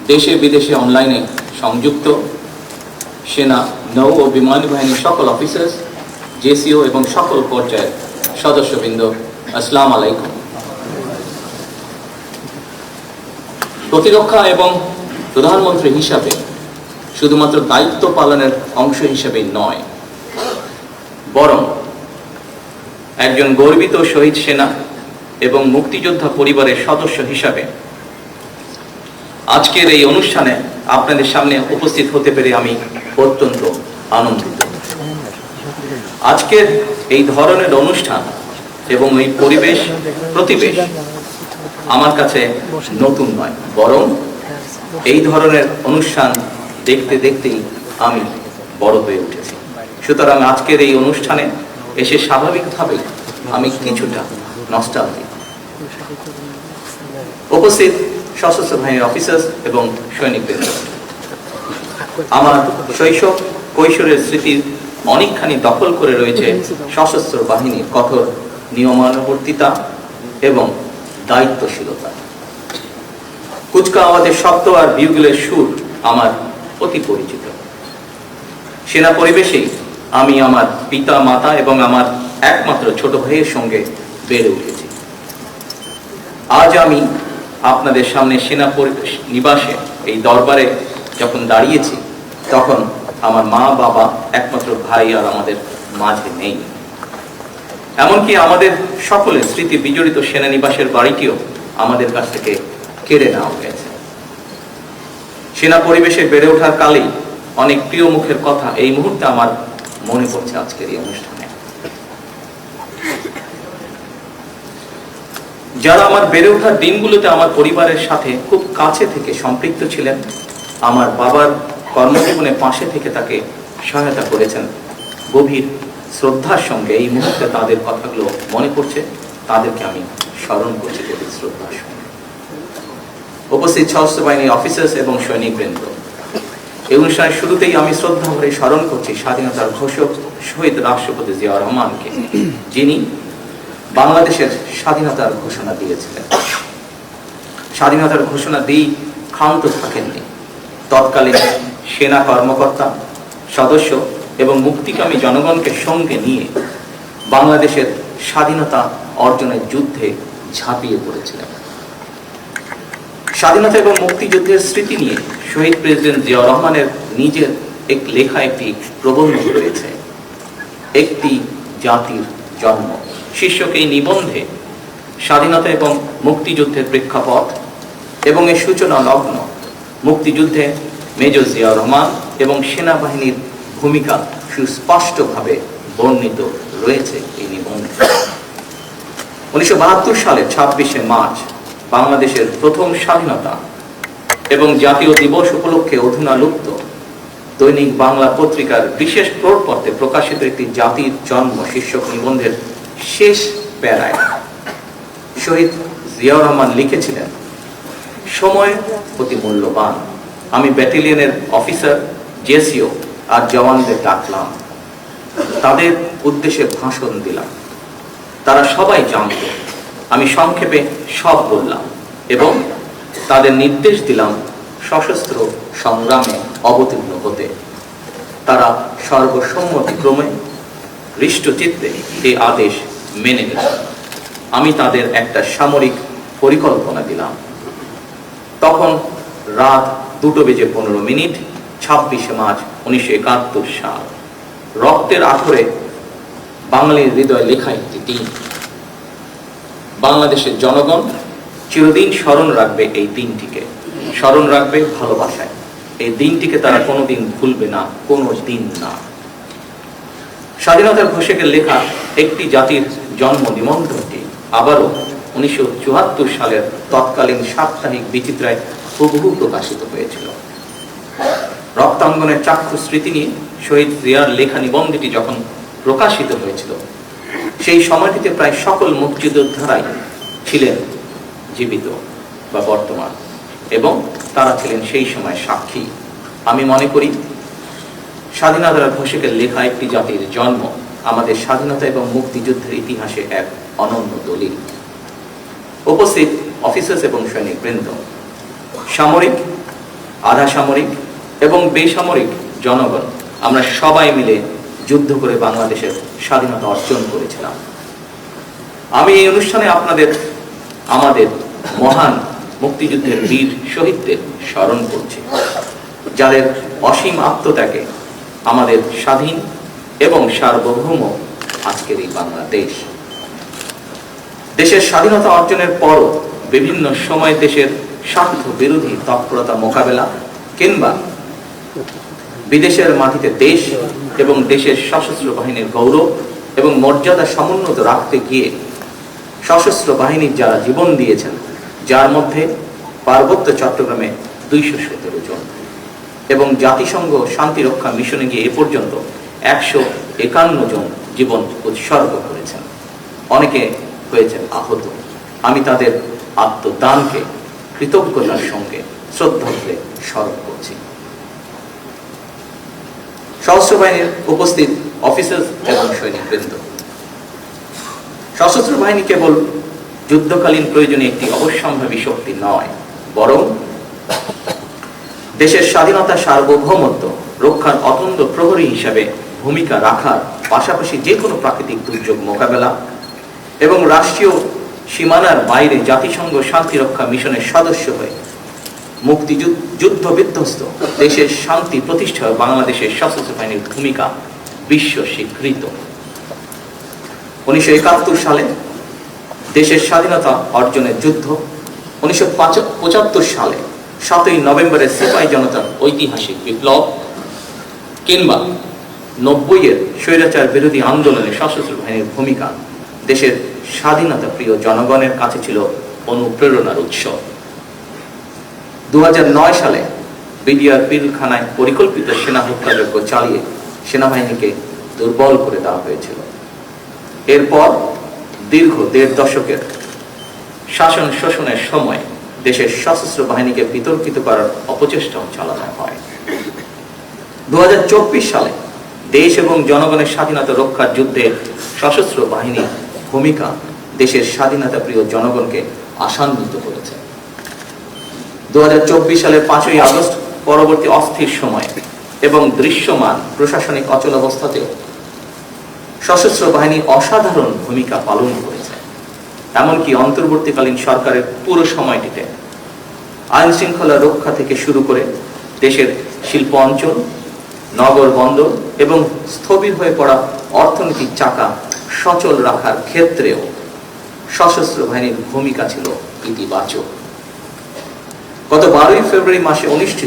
দেশে বিদেশে অনলাইনে সংযুক্ত সেনা, নৌ ও বিমান বাহিনীর সকল অফিসার্স, জেসিও এবং সকল পর্যায়ের সদস্যবৃন্দ, আসসালামু আলাইকুম। প্রতিরক্ষা এবং প্রধানমন্ত্রী হিসাবে শুধুমাত্র দায়িত্ব পালনের অংশ হিসেবেই নয়, বরং একজন গর্বিত শহীদ সেনা এবং মুক্তিযোদ্ধা পরিবারের সদস্য হিসাবে আজকের এই অনুষ্ঠানে আপনাদের সামনে উপস্থিত হতে পেরে আমি অত্যন্ত আনন্দিত। আজকের এই ধরনের অনুষ্ঠান এবং এই প্রতিবেশ আমার কাছে নতুন নয়, বরং এই ধরনের অনুষ্ঠান দেখতে দেখতেই আমি বড় হয়ে উঠেছি। সুতরাং আজকের এই অনুষ্ঠানে এসে স্বাভাবিকভাবেই আমি কিছুটা নস্টালজিক। উপস্থিত সশস্ত্র বাহিনীর অফিসার্স এবং সৈনিকবৃন্দ, আমার শৈশব কৈশোরের স্মৃতির অনেকখানি দখল করে রয়েছে সশস্ত্র বাহিনীর কঠোর নিয়মানুবর্তিতা এবং দায়িত্বশীলতা। কুচকাওয়াজের শব্দ আর বিউগলের সুর আমার অতি পরিচিত। সেনা পরিবেশেই আমি আমার পিতা, মাতা এবং আমার একমাত্র ছোট ভাইয়ের সঙ্গে বেড়ে উঠেছি। আজ আমি আপনাদের সামনে সেনা নিবাসে এই দরবারে যখন দাঁড়িয়েছি, তখন আমার মা, বাবা, একমাত্র ভাই আর আমাদের মাঝে নেই। এমনকি আমাদের সকলের স্মৃতি বিজড়িত সেনানিবাসের বাড়িটিও আমাদের কাছ থেকে কেড়ে নেওয়া হয়েছে। সেনা পরিবেশে বেড়ে ওঠার কালেই অনেক প্রিয় মুখের কথা এই মুহূর্তে আমার মনে পড়ছে আজকের এই অনুষ্ঠানে। যারা আমার বেড়ে ওঠার দিনগুলোতে আমার পরিবারের সাথে খুব কাছে থেকে সম্পৃক্ত ছিলেন, আমার বাবার কর্মজীবনে পাশে থেকে তাকে সহায়তা করেছেন, গভীর শ্রদ্ধার সঙ্গে এই মুহূর্তে তাদের কথাগুলো মনে পড়ছে, তাদেরকে আমি স্মরণ করছি গভীর শ্রদ্ধার সঙ্গে। উপস্থিত সশস্ত্র বাহিনীর অফিসার্স এবং সৈনিকবৃন্দ, এই অনুষ্ঠানের শুরুতেই আমি শ্রদ্ধা ভরে স্মরণ করছি স্বাধীনতার ঘোষক শহীদ রাষ্ট্রপতি জিয়াউর রহমানকে, যিনি বাংলাদেশের স্বাধীনতার ঘোষণা দিয়েছিলেন। স্বাধীনতার ঘোষণা দিয়ে ক্ষান্ত থাকেননি। তৎকালীন সেনা কর্মকর্তা, সদস্য এবং মুক্তিকামী জনগণকে সঙ্গে নিয়ে বাংলাদেশের স্বাধীনতা অর্জনের যুদ্ধে ঝাঁপিয়ে পড়েছিলেন। স্বাধীনতা এবং মুক্তিযুদ্ধের স্মৃতি নিয়ে শহীদ প্রেসিডেন্ট জিয়াউর রহমানের নিজের লেখা একটি প্রবন্ধ রয়েছে, একটি জাতির জন্ম শীর্ষক এই নিবন্ধে স্বাধীনতা এবং মুক্তিযুদ্ধের প্রেক্ষাপট এবং এর সূচনা লগ্ন, মুক্তিযুদ্ধে মেজর জিয়াউর রহমান এবং সেনাবাহিনীর ভূমিকা সুস্পষ্টভাবে বর্ণিত রয়েছে এই নিবন্ধে। 1972 সালের 26শে মার্চ বাংলাদেশের প্রথম স্বাধীনতা এবং জাতীয় দিবস উপলক্ষে অধুনা লুপ্ত দৈনিক বাংলা পত্রিকার বিশেষ প্রোটপত্রে প্রকাশিত একটি জাতির জন্ম শীর্ষক নিবন্ধের শেষ প্যারায় শহীদ জিয়াউর রহমান লিখেছিলেন, সময় অতি মূল্যবান। আমি ব্যাটালিয়নের অফিসার, জেসিও আর জওয়ানদের ডাকলাম, তাদের উদ্দেশ্যে ভাষণ দিলাম। তারা সবাই জানত, আমি সংক্ষেপে সব বললাম এবং তাদের নির্দেশ দিলাম সশস্ত্র সংগ্রামে অবতীর্ণ হতে। তারা সর্বসম্মতিক্রমে হৃষ্টচিত্তে এই আদেশ মেনে নিল। আমি তাদের একটা সামরিক পরিকল্পনা দিলাম। তখন রাত 2:15, 26শে মার্চ 1971 সাল। রক্তের আঠরে বাঙালির হৃদয় লেখা একটি দিন। বাংলাদেশের জনগণ চিরদিন স্মরণ রাখবে এই দিনটিকে, স্মরণ রাখবে ভালোবাসায়। এই দিনটিকে তারা কোনোদিন ভুলবে না, কোনো দিন না। স্বাধীনতার ঘোষকের লেখা একটি জাতির জন্ম নিবন্ধটি আবারও 1974 সালের তৎকালীন সাপ্তাহিক বিচিত্রায় হুবহু প্রকাশিত হয়েছিল। রক্তাঙ্গনের চাক্ষু স্মৃতি নিয়ে শহীদ জিয়ার লেখা নিবন্ধটি যখন প্রকাশিত হয়েছিল, সেই সময়টিতে প্রায় সকল মুক্তিযোদ্ধারাই ছিলেন জীবিত বা বর্তমান, এবং তারা ছিলেন সেই সময় সাক্ষী। আমি মনে করি স্বাধীনতার ঘোষকের লেখা একটি জাতির জন্ম আমাদের স্বাধীনতা এবং মুক্তিযুদ্ধের ইতিহাসে এক অনন্য দলিল। উপস্থিত অফিসার্স এবং সৈনিকবৃন্দ, সামরিক, আধা সামরিক এবং বেসামরিক জনগণ, আমরা সবাই মিলে যুদ্ধ করে বাংলাদেশের স্বাধীনতা অর্জন করেছিলাম। আমি এই অনুষ্ঠানে আপনাদের আমাদের মহান মুক্তিযুদ্ধের বীর শহীদদের স্মরণ করছি, যাদের অসীম আত্মত্যাগে আমাদের স্বাধীন এবং সার্বভৌম আজকের এই বাংলাদেশ। দেশের স্বাধীনতা অর্জনের পরও বিভিন্ন সময় দেশের স্বার্থ বিরোধী তৎপরতা মোকাবেলা কিংবা বিদেশের মাটিতে দেশ এবং দেশের সশস্ত্র বাহিনীর গৌরব এবং মর্যাদা সমুন্নত রাখতে গিয়ে সশস্ত্র বাহিনীর যারা জীবন দিয়েছেন, যার মধ্যে পার্বত্য চট্টগ্রামে 217 জন এবং জাতিসংঘ শান্তিরক্ষা মিশনে গিয়ে এ পর্যন্ত 151 জন জীবন উৎসর্গ করেছেন, অনেকে হয়েছেন আহত। আমি তাদের আত্মদানকে কৃতজ্ঞতার সঙ্গে শ্রদ্ধা করে স্মরণ করছি। সশস্ত্র বাহিনীর উপস্থিত অফিসার এবং সৈনিকবৃন্দ, সশস্ত্র বাহিনী কেবল যুদ্ধকালীন প্রয়োজনে একটি অবশ্যম্ভাবী শক্তি নয়, বরং দেশের স্বাধীনতা সার্বভৌমত্ব রক্ষার অতন্দ্র প্রহরী হিসাবে ভূমিকা রাখার পাশাপাশি যে কোনো প্রাকৃতিক দুর্যোগ মোকাবেলা এবং রাষ্ট্রীয় সীমানার বাইরে জাতিসংঘ শান্তিরক্ষা মিশনের সদস্য হয়ে মুক্তিযুদ্ধ বিধ্বস্ত দেশের শান্তি প্রতিষ্ঠায় বাংলাদেশের সশস্ত্র বাহিনীর ভূমিকা বিশ্ব স্বীকৃত। 1971 সালে দেশের স্বাধীনতা অর্জনের যুদ্ধ, 1975 সালে 7ই নভেম্বরের সিপাহী জনতার ঐতিহাসিক বিপ্লব কিংবা 90-এর স্বৈরাচার বিরোধী আন্দোলনে সশস্ত্র বাহিনীর ভূমিকা দেশের স্বাধীনতা প্রিয় জনগণের কাছে ছিল অনুপ্রেরণার উৎস। 2009 সালে বিডিআর পিলখানায় পরিকল্পিত সেনা হত্যাযজ্ঞ চালিয়ে সেনাবাহিনীকে দুর্বল করে দেওয়া হয়েছিল। এরপর দীর্ঘ 1.5 দশকের শাসন শোষণের সময় দেশের সশস্ত্র বাহিনীকে বিতর্কিত করার অপচেষ্টাও চালানো হয়। 2024 সালে দেশ এবং জনগণের স্বাধীনতা রক্ষার যুদ্ধে সশস্ত্র বাহিনীর ভূমিকা দেশের স্বাধীনতা প্রিয় জনগণকে আশান্বিত করেছে। 2024 সালের 5ই আগস্ট পরবর্তী অস্থির সময় এবং দৃশ্যমান প্রশাসনিক অচলাবস্থাতেও সশস্ত্র বাহিনী অসাধারণ ভূমিকা পালন করেছে। এমনকি অন্তর্বর্তীকালীন সরকারের পুরো সময়টিতে আইন শৃঙ্খলা রক্ষা থেকে শুরু করে দেশের শিল্প অঞ্চল, নগর বন্দর এবং স্থবির হয়ে পড়া অর্থনৈতিক চাকা সচল রাখার ক্ষেত্রেও সশস্ত্র বাহিনীর ভূমিকা ছিল ইতিবাচক। গত 12ই ফেব্রুয়ারি মাসে অনুষ্ঠিত